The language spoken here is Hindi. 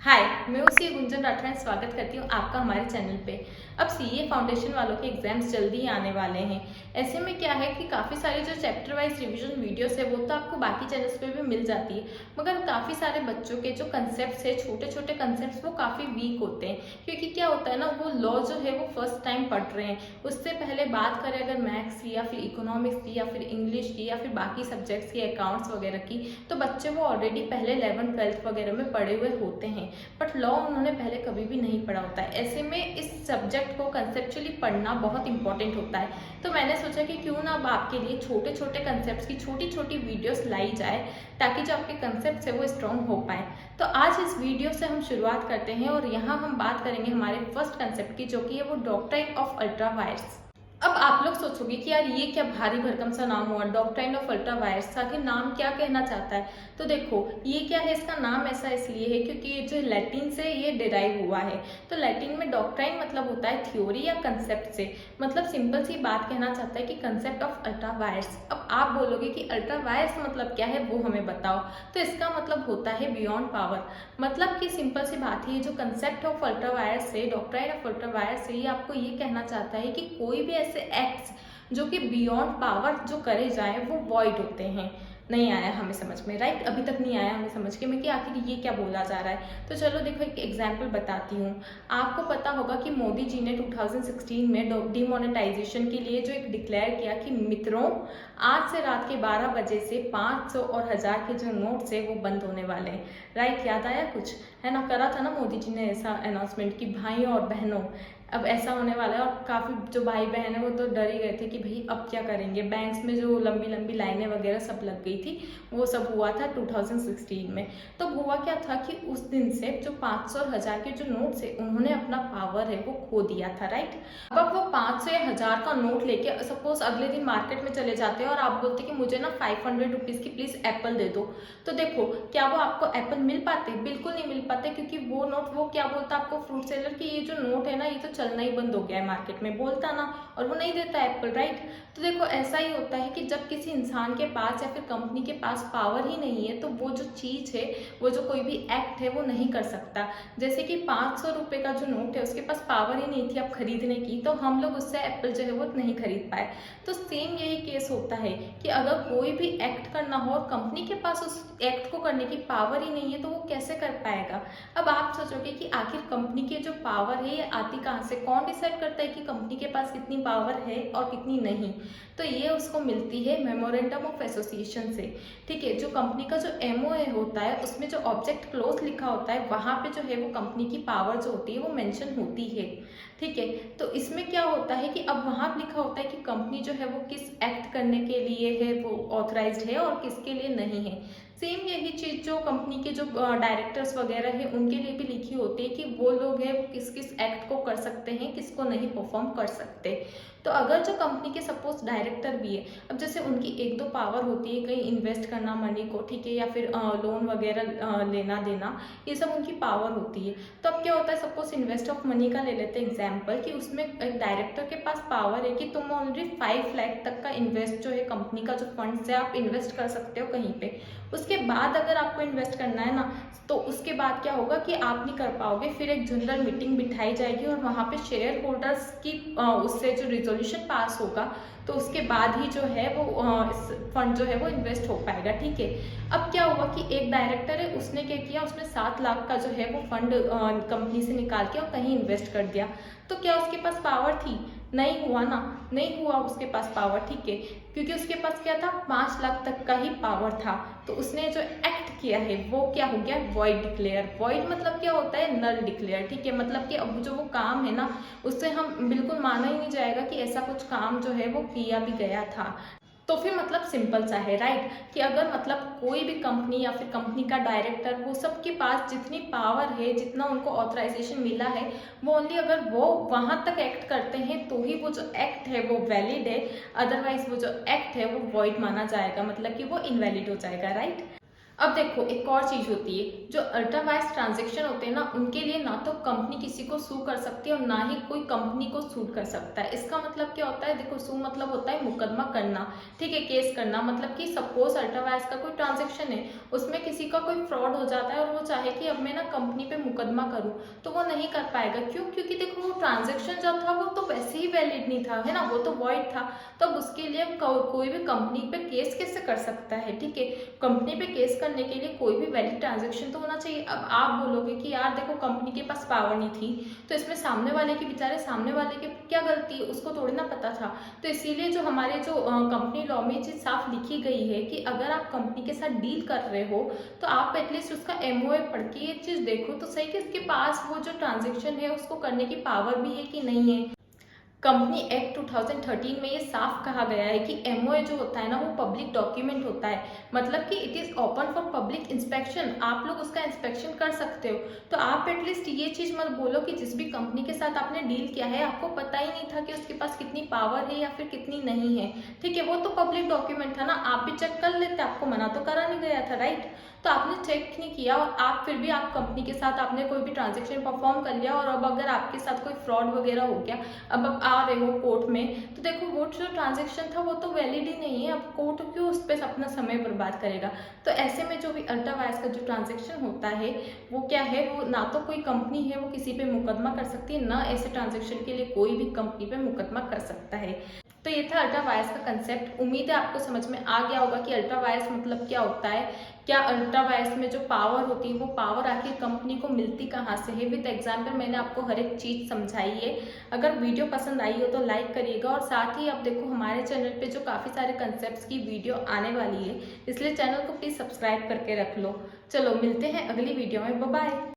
हाय, मैं उसी गुंजन राठौर स्वागत करती हूँ आपका हमारे चैनल पे। अब सीए फाउंडेशन वालों के एग्जाम्स जल्दी ही आने वाले हैं। ऐसे में क्या है कि काफ़ी सारे जो चैप्टर वाइज रिवीजन वीडियोस है वो तो आपको बाकी चैनल्स पे भी मिल जाती है, मगर काफ़ी सारे बच्चों के जो कंसेप्ट है, छोटे छोटे कंसेप्ट, वो काफ़ी वीक होते हैं। क्योंकि क्या होता है ना, वो लॉ जो है वो फर्स्ट टाइम पढ़ रहे हैं। उससे पहले बात करें अगर मैथ्स की या फिर इकोनॉमिक्स की या फिर इंग्लिश की या फिर बाकी सब्जेक्ट्स की, अकाउंट्स वगैरह की, तो बच्चे वो ऑलरेडी पहले 11th 12th वगैरह में पढ़े हुए होते हैं, बट लॉ उन्होंने पहले कभी भी नहीं पढ़ा होता है। ऐसे में इस सब्जेक्ट को कंसेप्चुअली पढ़ना बहुत इंपॉर्टेंट होता है। तो मैंने सोचा कि क्यों ना अब आपके लिए छोटे छोटे कंसेप्ट्स की छोटी छोटी वीडियोस लाई जाए, ताकि जो आपके कंसेप्ट है वो स्ट्रॉन्ग हो पाए। तो आज इस वीडियो से हम शुरुआत करते हैं और यहाँ हम बात करेंगे हमारे फर्स्ट कंसेप्ट की, जो कि है वो डॉक्ट्राइन ऑफ अल्ट्रा वायर्स। अब आप लोग सोचोगे कि यार ये क्या भारी भरकम सा नाम हुआ, डॉक्ट्राइन ऑफ अल्ट्रा वायर्स, आखिर नाम क्या कहना चाहता है। तो देखो, ये क्या है, इसका नाम ऐसा इसलिए है क्योंकि ये जो लैटिन से ये डिराइव हुआ है। तो लैटिन में डॉक्ट्राइन मतलब होता है थ्योरी या कंसेप्ट से, मतलब सिंपल सी बात कहना चाहता है कि कंसेप्ट ऑफ अल्ट्रा वायर्स। अब आप बोलोगे कि अल्ट्रा वायर्स मतलब क्या है, वो हमें बताओ। तो इसका मतलब होता है बियॉन्ड पावर। मतलब कि सिंपल सी बात है, ये जो कंसेप्ट ऑफ अल्ट्रा वायर्स से, डॉक्ट्राइन ऑफ अल्ट्रा वायर्स से, ये आपको ये कहना चाहता है कि कोई भी ऐसे एक्ट्स जो कि बियॉन्ड पावर जो करे जाए वो वॉइड होते हैं। नहीं आया हमें समझ में, राइट? अभी तक नहीं आया हमें समझ के में कि आखिर ये क्या बोला जा रहा है। तो चलो देखो, एक एग्जांपल बताती हूँ। आपको पता होगा कि मोदी जी ने 2016 में डिमोनेटाइजेशन के लिए जो एक डिक्लेयर किया कि मित्रों, आज से रात के 12 बजे से 500 और 1000 के जो नोट्स है वो बंद होने वाले हैं। राइट? याद आया कुछ? है ना, करा था ना मोदी जी ने ऐसा अनाउंसमेंट कि भाइयों और बहनों अब ऐसा होने वाला है। और काफ़ी जो भाई बहन है वो तो डर ही गए थे कि भाई अब क्या करेंगे। बैंक्स में जो लंबी लंबी लाइनें वगैरह सब लग गई थी, वो सब हुआ था 2016 में। तो हुआ क्या था कि उस दिन से जो 500 और 1000 के जो नोट्स है, उन्होंने अपना पावर है वो खो दिया था। राइट? अब वो 500 या 1000 का नोट लेके सपोज अगले दिन मार्केट में चले जाते हैं और आप बोलते कि मुझे ना 500 रुपीज़ की प्लीज़ एप्पल दे दो। तो देखो, क्या वो आपको एप्पल मिल पाते? बिल्कुल नहीं मिल पाते, क्योंकि वो नोट, वो क्या बोलता आपको फ्रूट सेलर कि ये जो नोट है ना, ये तो चलना ही बंद हो गया है मार्केट में, बोलता ना, और वो नहीं देता एप्पल। राइट? तो देखो, ऐसा ही होता है कि जब किसी इंसान के पास या फिर कंपनी के पास पावर ही नहीं है, तो वो जो चीज़ है, वो जो कोई भी एक्ट है वो नहीं कर सकता। जैसे कि 500 रुपये का जो नोट है, उसके पास पावर ही नहीं थी अब खरीदने की, तो हम लोग उससे एप्पल जो है वो नहीं खरीद पाए। तो सेम यही केस होता है कि अगर कोई भी एक्ट करना हो और कंपनी के पास उस एक्ट को करने की पावर ही नहीं है, तो वो कैसे कर पाएगा। अब आप सोचोगे कि आखिर कंपनी की जो पावर है ये आती कहाँ से, कौन डिसाइड करता है कि कंपनी के पास कितनी पावर है और कितनी नहीं। तो ये उसको मिलती है मेमोरेंडम ऑफ एसोसिएशन से। ठीक है? जो कंपनी का जो एमओए होता है, उसमें जो ऑब्जेक्ट क्लोज लिखा होता है, वहाँ पे जो है वो कंपनी की पावर जो होती है वो मेंशन होती है। ठीक है? तो इसमें क्या होता है कि अब वहाँ लिखा होता है कि कंपनी जो है वो किस एक्ट करने के लिए है वो ऑथराइज्ड है और किसके लिए नहीं है। सेम यही चीज़ जो कंपनी के जो डायरेक्टर्स वगैरह है, उनके लिए भी लिखी होती है कि वो लोग हैं वो किस किस एक्ट को कर सकते हैं, किसको नहीं परफॉर्म कर सकते। तो अगर जो कंपनी के सपोज डायरेक्टर भी है, अब जैसे उनकी एक दो पावर होती है, कहीं इन्वेस्ट करना मनी को, ठीक है, या फिर लोन वगैरह लेना देना, ये सब उनकी पावर होती है। तो अब क्या होता है, सपोज इन्वेस्ट ऑफ मनी का ले लेते हैं एग्जाम्पल, कि उसमें एक डायरेक्टर के पास पावर है कि तुम ऑलरेडी 5 लाख तक का इन्वेस्ट जो है कंपनी का जो फंड्स है आप इन्वेस्ट कर सकते हो कहीं पे। उसके बाद अगर आपको इन्वेस्ट करना है ना, तो उसके बाद क्या होगा कि आप नहीं कर पाओगे। फिर एक जनरल मीटिंग बिठाई जाएगी और वहाँ पे शेयर होल्डर्स की उससे जो रिजोल्यूशन पास होगा, तो उसके बाद ही जो है वो फंड जो है वो इन्वेस्ट हो पाएगा। ठीक है? अब क्या हुआ कि एक डायरेक्टर है, उसने क्या किया, उसने 7 लाख का जो है वो फंड कंपनी से निकाल के और कहीं इन्वेस्ट कर दिया। तो क्या उसके पास पावर थी? नहीं हुआ ना, नहीं हुआ उसके पास पावर। ठीक है? क्योंकि उसके पास क्या था, 5 लाख तक का ही पावर था। तो उसने जो एक्ट किया है वो क्या हो गया, वॉइड डिक्लेयर। वॉइड मतलब क्या होता है, नल डिक्लेयर। ठीक है? मतलब कि अब जो वो काम है ना, उससे हम बिल्कुल माना ही नहीं जाएगा कि ऐसा कुछ काम जो है वो किया भी गया था। तो फिर मतलब सिंपल सा है, राइट, कि अगर मतलब कोई भी कंपनी या फिर कंपनी का डायरेक्टर, वो सबके पास जितनी पावर है, जितना उनको ऑथराइजेशन मिला है, वो ओनली अगर वो वहां तक एक्ट करते हैं तो ही वो जो एक्ट है वो वैलिड है। अदरवाइज वो जो एक्ट है वो वॉइड माना जाएगा, मतलब कि वो इनवैलिड हो जाएगा। राइट? अब देखो एक और चीज होती है, जो अल्ट्रा वाइज ट्रांजेक्शन होते हैं ना, उनके लिए ना तो कंपनी किसी को सू कर सकती है और ना ही कोई कंपनी को सू कर सकता है। इसका मतलब क्या होता है, देखो सू मतलब होता है मुकदमा करना, ठीक है, केस करना। मतलब कि सपोज अल्ट्रा वाइज का कोई ट्रांजेक्शन है, उसमें किसी का कोई फ्रॉड हो जाता है और वो चाहे कि अब मैं ना कंपनी पे मुकदमा करूं, तो वो नहीं कर पाएगा। क्यों? क्योंकि देखो वो ट्रांजेक्शन जब था वो तो वैसे ही वैलिड नहीं था, है ना, वो तो वॉइड था। तब उसके लिए कोई भी कंपनी पे केस कैसे कर सकता है, ठीक है। कंपनी पे केस करने के लिए कोई भी वैलिड ट्रांजैक्शन तो होना चाहिए। अब आप बोलोगे कि यार देखो कंपनी के पास पावर नहीं थी, तो इसमें सामने वाले की, बेचारे सामने वाले की क्या गलती है, उसको थोड़ी ना पता था। तो इसीलिए जो हमारे जो कंपनी लॉ में चीज साफ लिखी गई है कि अगर आप कंपनी के साथ डील कर रहे हो तो आप एटलीस्ट उसका एमओए पढ़ के ये चीज देखो तो सही कि उसके पास वो जो ट्रांजेक्शन है उसको करने की पावर भी है कि नहीं है। कंपनी एक्ट 2013 में ये साफ कहा गया है कि एमओए जो होता है ना वो पब्लिक डॉक्यूमेंट होता है, मतलब कि it is open for public inspection, आप लोग उसका इंस्पेक्शन कर सकते हो। तो आप एटलीस्ट ये चीज मत बोलो कि जिस भी कंपनी के साथ आपने डील किया है आपको पता ही नहीं था कि उसके पास कितनी पावर है या फिर कितनी नहीं है, ठीक है। वो तो पब्लिक डॉक्यूमेंट था ना, आप भी चेक कर लेते, आपको मना तो करा नहीं गया था, राइट। तो आपने चेक नहीं किया और आप फिर भी आप कंपनी के साथ आपने कोई भी ट्रांजेक्शन परफॉर्म कर लिया, और अब अगर आपके साथ कोई फ्रॉड वगैरह हो गया, अब आप आ रहे हो कोर्ट में, तो देखो वो जो ट्रांजेक्शन था वो तो वैलिड ही नहीं है। अब कोर्ट क्यों उस पर अपना समय बर्बाद करेगा। तो ऐसे में जो भी अल्ट्रा वायर्स का जो ट्रांजेक्शन होता है वो क्या है, वो ना तो कोई कंपनी है वो किसी पे मुकदमा कर सकती है, ना ऐसे ट्रांजेक्शन के लिए कोई भी कंपनी पे मुकदमा कर सकता है। तो ये था अल्ट्रा वायर्स का कंसेप्ट। उम्मीद है आपको समझ में आ गया होगा कि अल्ट्रा वायर्स मतलब क्या होता है, क्या अल्ट्रा वायर्स में जो पावर होती है वो पावर आखिर कंपनी को मिलती कहाँ से है। विद एग्जाम्पल मैंने आपको हर एक चीज़ समझाई है। अगर वीडियो पसंद आई हो तो लाइक करिएगा, और साथ ही आप देखो हमारे चैनल पे जो काफ़ी सारे कंसेप्ट की वीडियो आने वाली है, इसलिए चैनल को प्लीज़ सब्सक्राइब करके रख लो। चलो मिलते हैं अगली वीडियो में, बाय बाय।